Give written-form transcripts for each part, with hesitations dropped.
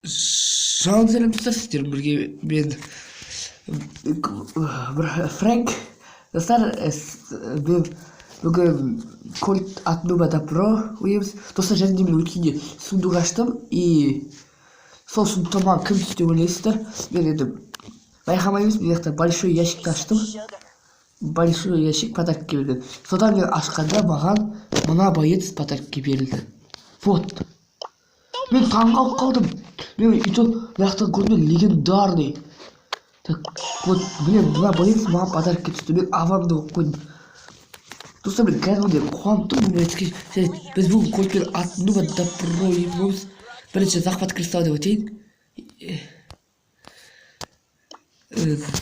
Жалын сәлем сіздер бірге мен Фрэнк. Достар, мен бүгін Кольт Атнубада Про ойымыз. Достар, және мен өткенде сундук аштым и сол сундукта маған кім түсті деп ойлайсыздар? Мен енді байқамаймыз, мен жақта большой ящикті аштым. Большой ящик подаркке берген. Содан мен ашқанда маған мына боец подаркке берілді. Вот. Мен таңғалып қалдым. Мен үйде мынаяқта көрген легендарный. Так, вот, блин, мына боец маған подаркке түсті. Мен авамды оқып қойдым. Достар, мен кәдімгідей қуандым бұл боецке. Біз бүгін Кольтпен Атнубада Про ойнаймыз. Бірінші захват кристалл деп өтейін.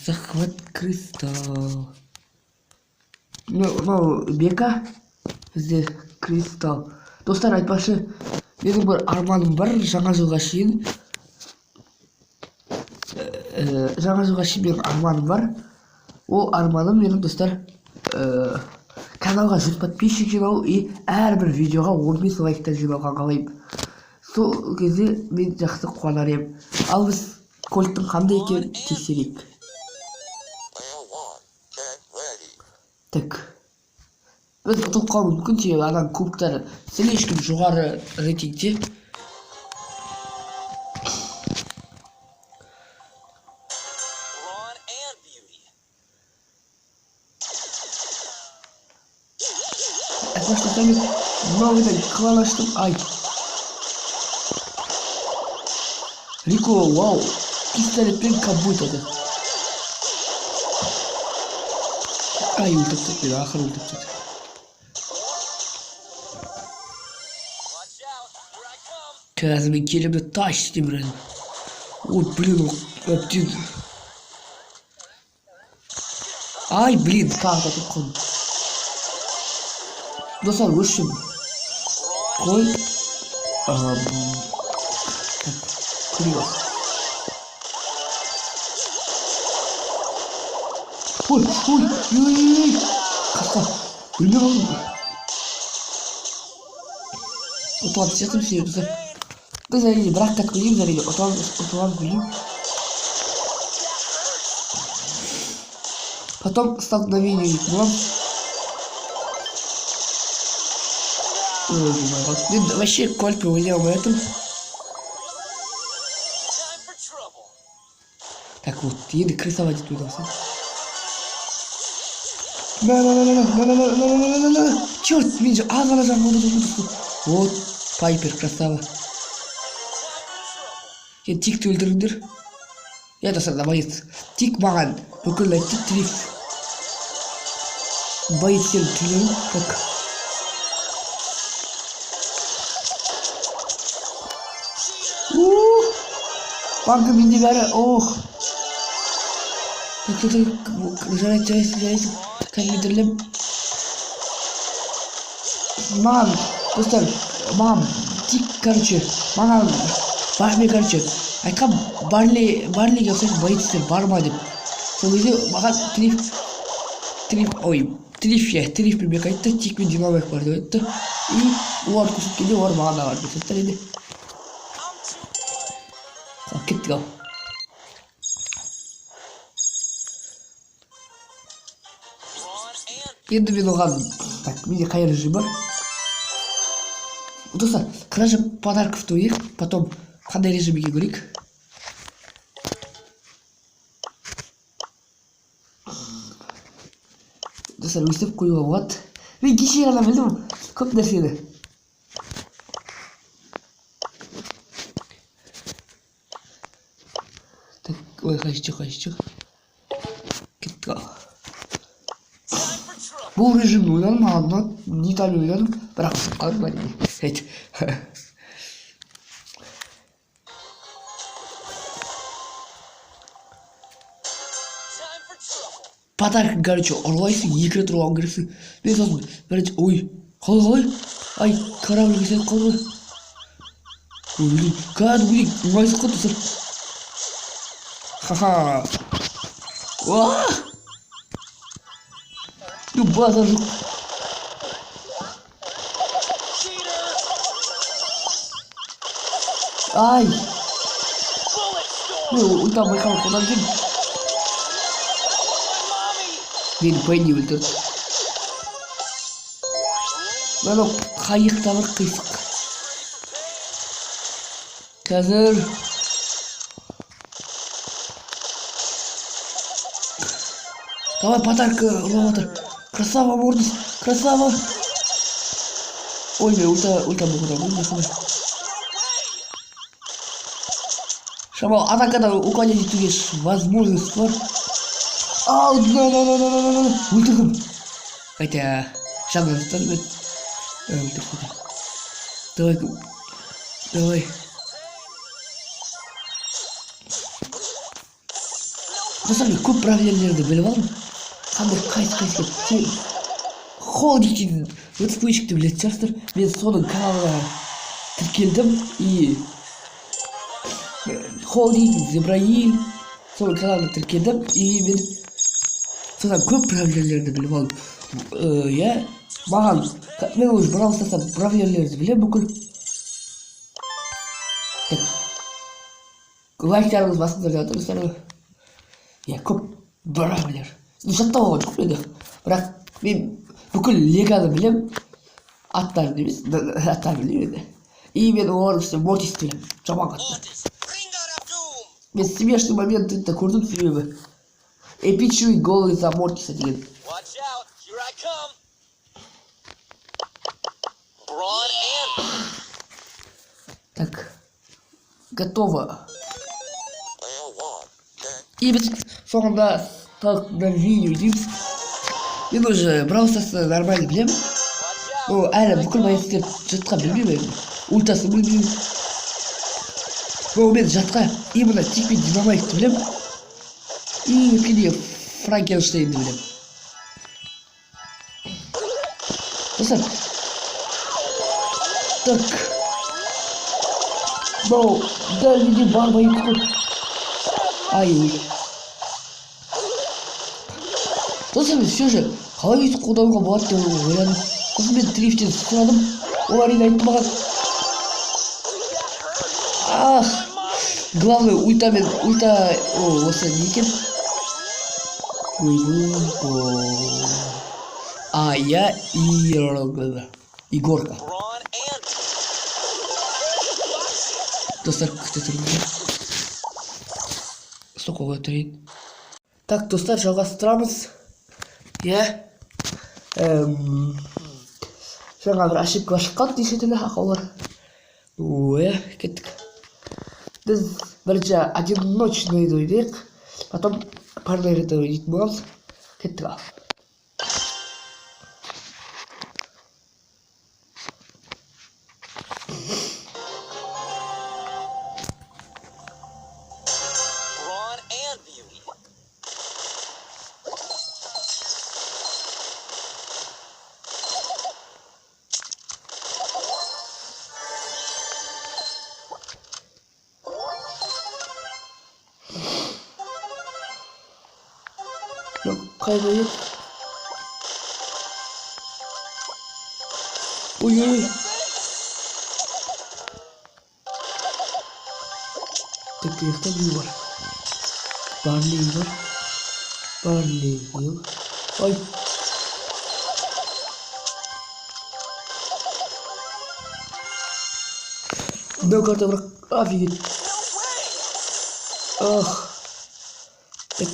Захват кристалл. Мынау бека. Бізде кристалл. Достар, айтпақшы, менің бір арманым бар, жаңа жылға шейін. Менің арманым бар. Ол арманым менің, достар, каналға 100 подписчик жинау и әрбір видеоға 15 лайктар жинауға қалаймын. Сол кезде мен жақсы қуанар едім. Ал біз Кольттың қандай екенін тексерейік. Так. Біз ұтылып қалуы мүмкін, себебі ананың кубоктары слишком жоғары рейтингте. Әтмашта мен мынауыдан клан аштым. Ай. Рико, вау. Пистолетпен кабуйтады. Ай, өлтіп тәтті, ақыр өлтіп тәтті. Қазір мен келімді таш істеміреді. Ой, блин, әптен. Ай, блин, тағы да тұқым. Достар, өшім. Қой. Күрігі. Ой. Қасқа. Өлме қалдым. Ұтылады сетім сүйе, достар. Біз әрине бірақ кәт көйеміз әрине. Ұтыламыз білем. Потом столкновение боламыз. Мен вообще Кольтпен ойнай алмайтын. Так вот, енді крысовать етіп ойнамсын. Черт, мен же аз ғана жағын ұмытып. Вот, Пайпер, красава. Енді Тикті өлдіріңдер. Я достар, боец. Тик маған бүкіл айтты триф. Боецтен түлерім. Так. Банка менде бәрі. Ох. Жарайсы. Кәлмедірлім. Маған, достар, маған Тик, короче, маған Бахме, короче, айтқан Барлиге ұқсайтын боецтер бар ма деп. Сол кезде маған триф бек айтты, Тик мен Динамайк бар деп айтты. И олар көрсеткенде олар маған да бар деп сөйттер енді. Кеттік ау. Енді мен оған, так, менде қай режим бар? Достар, кража подарков ойық, потом қандай режимге көрейік. Достар, өстіп қоюға болады. Мен кеше ғана білдім, көп нәрсені. Так, ой, қайшы. Кеттік ау. Бұл режимді ойладым, маған нитами ойладым, бірақ қалым бар ене. Әйт. Подаркын, короче, ұрлайсың, 2 рет ұрған керексің. Мен сосын, бірінші, ой, қалай? Ай, корабль кесіп қалды ғой. Ой, блин, кәдімгідей ұңайсық қой, достар. Ха-ха. Уаа! Базар жоқ. Ай! Ну, ультам байқалып одан кейін мені Пенни өлтірді. Анау қайықта бір қисық. Қазір давай подарка ұрлап отыр. Красава, Мордис, красава. Ой, мен ульта бұғыра. Шамал, атакадан уклонять етуге возможность бар. Ау, өлтірдім. Хотя, шаңнан ұстадым мен. Өлтірдім. Давай. Достар, мен көп проблемаларды біліп алдым. Қандай қайсы холдиктен өтіспойшікті білетін шығарсыздар. Мен соның каналына тіркелдім и холдинг, Зебраил соның каналына тіркелдім и мен содан көп проблемаларды біліп алдым. Я маған мен уже Brawl Stars'та проблемаларды білем бүкіл. Лайктарыңыз басыңыздар жатыр достар. Я көп проблемалар. Жаттап алған жоқ менде. Бірақ мен бүкіл леганы білем. Аттарын емес, аттарын білем. И мен олардың ішінде Мортисті білем. Жаман қатты. Мен смешный моментті көрдім себебі. Эпичный гол за Мортиса деген. Так. Готово. И біз соңында на видео дейміз. Мен уже Brawl Stars'ты нормально білем. Әлі бүкіл моменттерді жатқа білмеймін. Ультасын білмеймін. Мен жатқа именно тик пен динамайтты білем. И кейде Франкенштейнді білем. Достар. Так. Мынау дәл менде бармай тұр. Ай. Достар, мен все же қалай өйтіп қолдануға болады деп ойладым. Сосын мен дрифттен сұрадым. Олар енді айтты маған. Главное ульта осы не екен? Я Игорка. Достар, күте тұрмын. Стоқовға тұрейін. Так, достар, жалғастырамыз. Жаңа бір ошибка шыққан десетілі ақаулар. Кеттік. Біз бірінші одиночный ойнайық, потом парный рет ойнайтын боламыз. Кеттік ал. Қайда ет? Ой-ой. Так, ехта біл бар. Барлей бар. Барлей был. Ой. Да, карта враг. Офигеть. Ах. Так.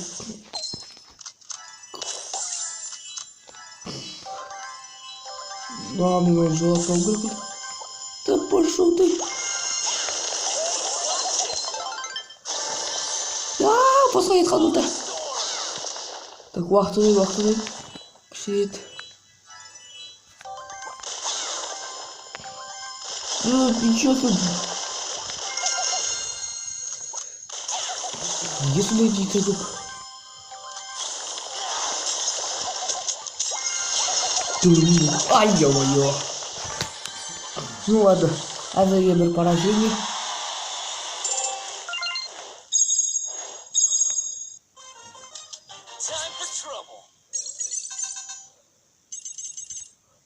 Маме, он желтом выход. Да пошел ты. Посмотри, ханута. Так, вахтуй. Щит. Ничего тут. Если найди ты. Ай, ё-моё. Ну ладно, один поражение.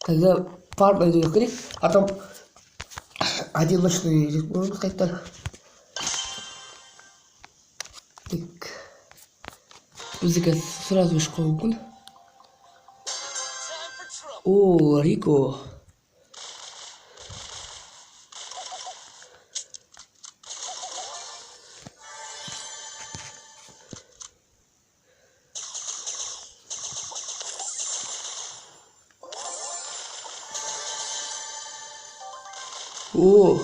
Тогда пар найдет крик, а там одиночный, можно сказать так. Так. Музыка сразу в школу. О, Рико. О.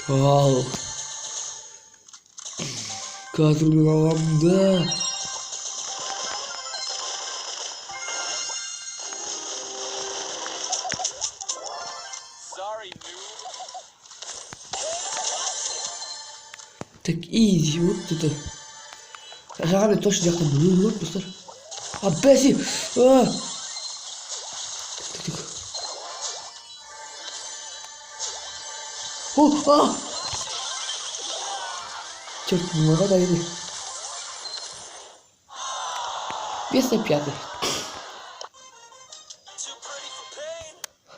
Вау. Кадр да. Так изи, вот это. Реально точно як там було, просто. А Бесі! А! Так. О, а! Черт, не могу дойти. 505.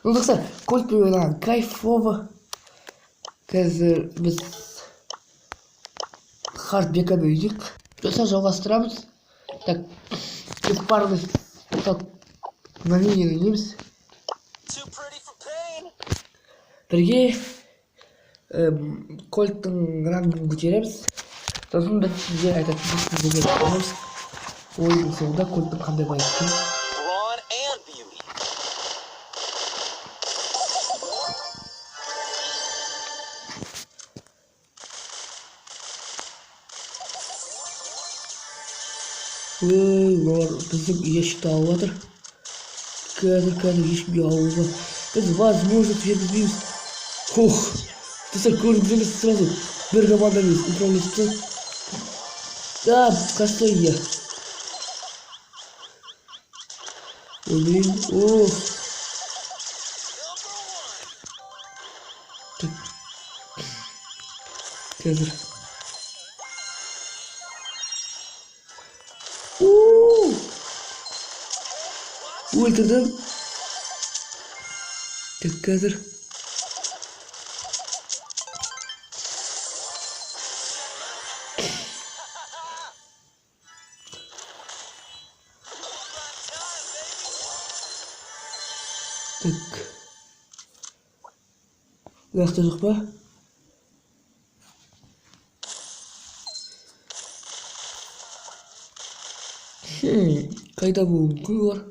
Ну, достар, кольт провела кайфово. Қазір біз хардбека бөлдік. Достар, жалғастырамыз. Так, парный так на линии нанеміз. Бірге кольттың рангын көтереміз. Сосын біз сізге айтатынымыз ойын соңында кольттың қандай байыпты. Олар біздің ешті алып жатыр. Қазір ешкімге алуға. Біз возможно жібермейміз. Ох, достар, көрдіңіз сразу бір командамен управлесті. Да, костой я. Ой, блин, ох. Так. Қазір. Өлтірдім. Так, қазір. Так. Уақытта жоқ па? Қайда бұл мүмкін бар?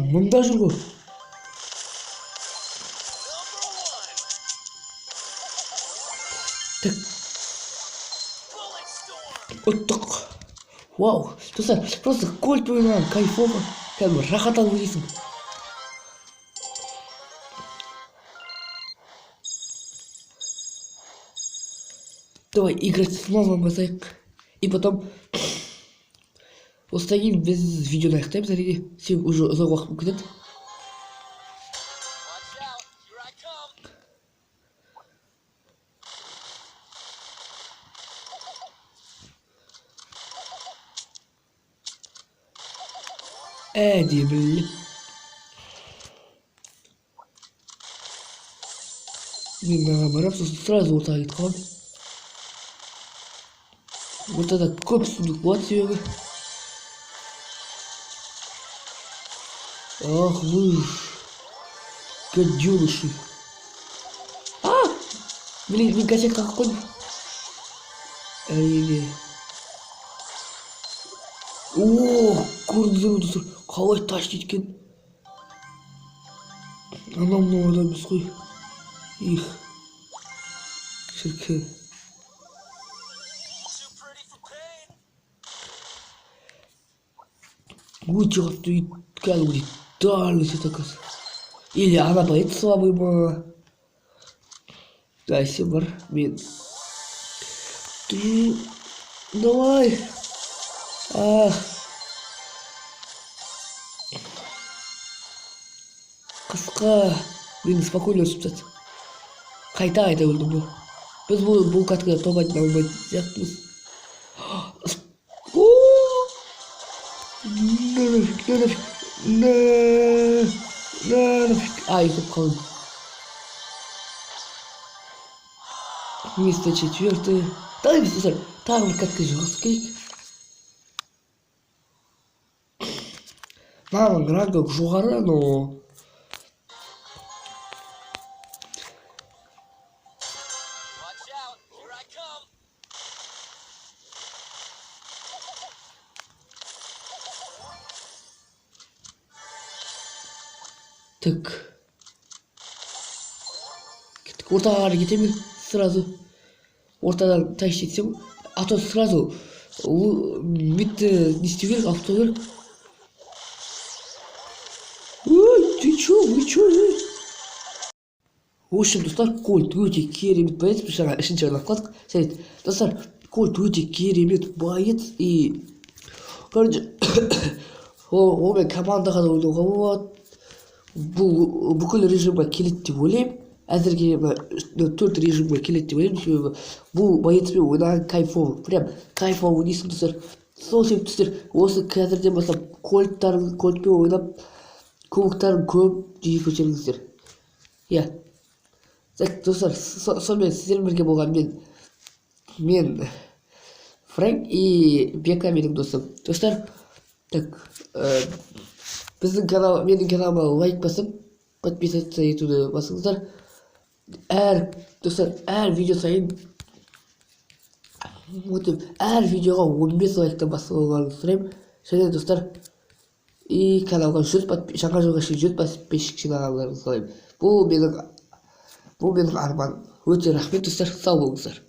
Мұнда жүр ғой. Так. Оттық. Вау. Достар, просто кольт ойнаған кайфово. Кәдімгі рахат алып дейсің. Давай играть снова мозаик. И потом осыдан кейін біз видеоны аяқтаймыз әрине. Сен уже ұзақ уақыт кетеді. Әдемі. Мен маған барам, сосын сразу ортаға кетіп қаламын. Ортада көп сундық болады себебі. Ах вы ж, гаденыши. Блин, мен косяк қақып қойдым. Әрине. О, көрдіңіздер ме достар, қалай таш еткен. Анау адам емес қой. Их. Шіркін. Өте қатты кәдімгідей дальный сетоказ. Или она боит слабый ма. Да, сен бар, мен. Ты... Давай. Қысқа. Мен спокойно өсіп тастады. Қайта өлдім бұл. Біз бұл катқа тобайын алмайтын сияқтымыз. No. Айтып қалдым. Место 4. Давай, достар, тағы бір катка жығысы келейік. Маманың рангі жоғары, но... Так. Ортаға қарай кетемін сразу. Ортадан тайып жетсем, а то сразу мидті не істеу керек, алып тастау керек. Ой, ты чё, вы чё? В общем, достар, Кольт өте керемет боец. Біз жаңа үшінші орын алып қалдық. Жарайды, достар, Кольт өте керемет боец и... Короче, онымен командаға да ойнауға болады. Бұл бүкіл режимға келеді деп ойлаймын. Әзірге 4 режимге келеді деп ойлаймын. Себебі бұл боецпен ойнаған кайфовый. Прям кайфовый ойнайсың, достар. Сол себепті сіздер осы қазірден бастап Кольтпен ойнап кубоктарын көп жиі көтеріңіздер. Иә. Так, достар, сонымен сіздермен бірге болған мен Фрэнк и Бека менің досым. Достар, так, менің каналыма лайк басып, подписаться етуді басыңыздар. Достар, әр видео сайын әр видеоға 15 лайктан басып алғаныңызды сұраймын. Және достар, и каналға жаңа жылға 100 подписчик жинағандарыңызды қалаймын. Бұл менің арманым. Өте рахмет, достар, сау болыңыздар.